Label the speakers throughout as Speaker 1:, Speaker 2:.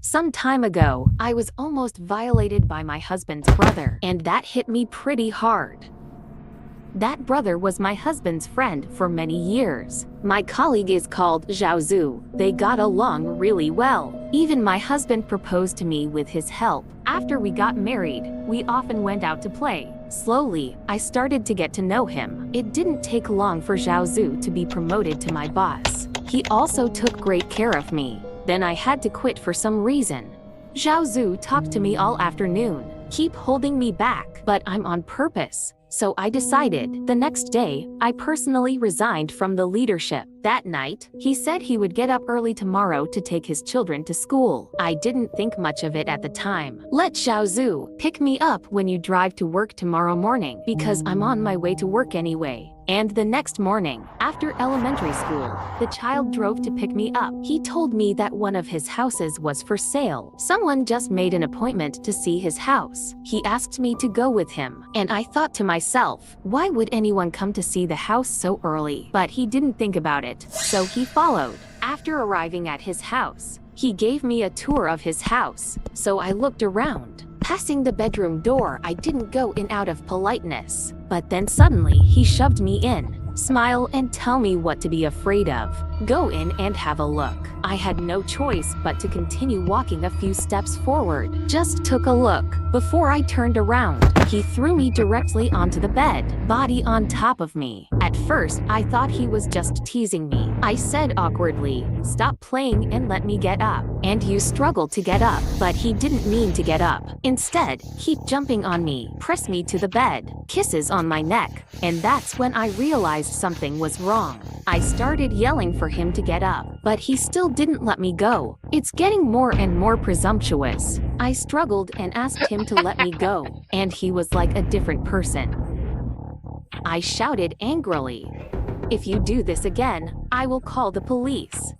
Speaker 1: Some time ago, I was almost violated by my husband's brother, and that hit me pretty hard. That brother was my husband's friend for many years. My colleague is called Zhao. They got along really well. Even my husband proposed to me with his help. After we got married, we often went out to play. Slowly, I started to get to know him. It didn't take long for Zhao to be promoted to my boss. He also took great care of me. Then I had to quit for some reason. Zhao talked to me all afternoon, keep holding me back, but I'm on purpose. So I decided. The next day, I personally resigned from the leadership. That night, he said he would get up early tomorrow to take his children to school. I didn't think much of it at the time. Let Zhao pick me up when you drive to work tomorrow morning, because I'm on my way to work anyway. And the next morning, after elementary school, the child drove to pick me up. He told me that one of his houses was for sale. Someone just made an appointment to see his house. He asked me to go with him, and I thought to myself, why would anyone come to see the house so early? But he didn't think about it, so he followed. After arriving at his house, he gave me a tour of his house, so I looked around. Passing the bedroom door, I didn't go in out of politeness. But then suddenly, he shoved me in. Smile and tell me what to be afraid of. Go in and have a look. I had no choice but to continue walking a few steps forward. Just took a look. Before I turned around, he threw me directly onto the bed, body on top of me. At first, I thought he was just teasing me. I said awkwardly, "Stop playing and let me get up." And you struggled to get up, but he didn't mean to get up. Instead, keep jumping on me, press me to the bed, kisses on my neck, and that's when I realized something was wrong. I started yelling for him to get up, but he still didn't let me go. It's getting more and more presumptuous. I struggled and asked him to let me go, and he was like a different person. I shouted angrily, "If you do this again, I will call the police."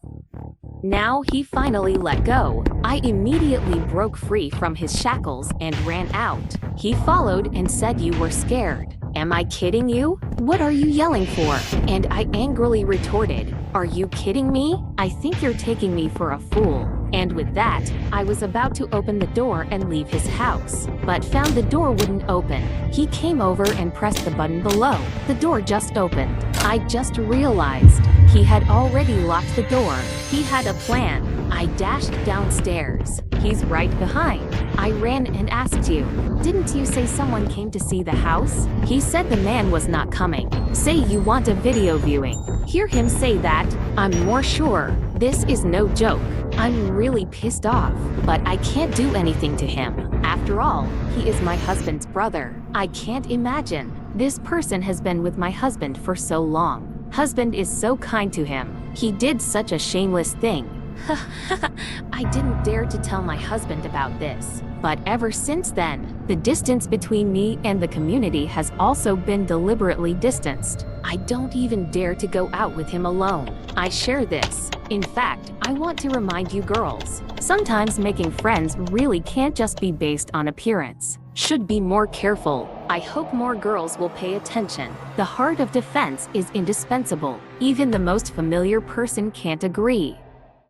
Speaker 1: Now he finally let go. I immediately broke free from his shackles and ran out. He followed and said, "You were scared." "Am I kidding you? What are you yelling for?" And I angrily retorted, "Are you kidding me? I think you're taking me for a fool." And with that, I was about to open the door and leave his house, but found the door wouldn't open. He came over and pressed the button below. The door just opened. I just realized he had already locked the door. He had a plan. I dashed downstairs. He's right behind. I ran and asked you, "Didn't you say someone came to see the house?" He said the man was not coming. Say you want a video viewing. Hear him say that. I'm more sure. This is no joke. I'm really pissed off, but I can't do anything to him. After all, he is my husband's brother. I can't imagine. This person has been with my husband for so long. Husband is so kind to him. He did such a shameless thing. I didn't dare to tell my husband about this. But ever since then, the distance between me and the community has also been deliberately distanced. I don't even dare to go out with him alone. I share this. In fact, I want to remind you girls, sometimes making friends really can't just be based on appearance. Should be more careful. I hope more girls will pay attention. The heart of defense is indispensable. Even the most familiar person can't agree.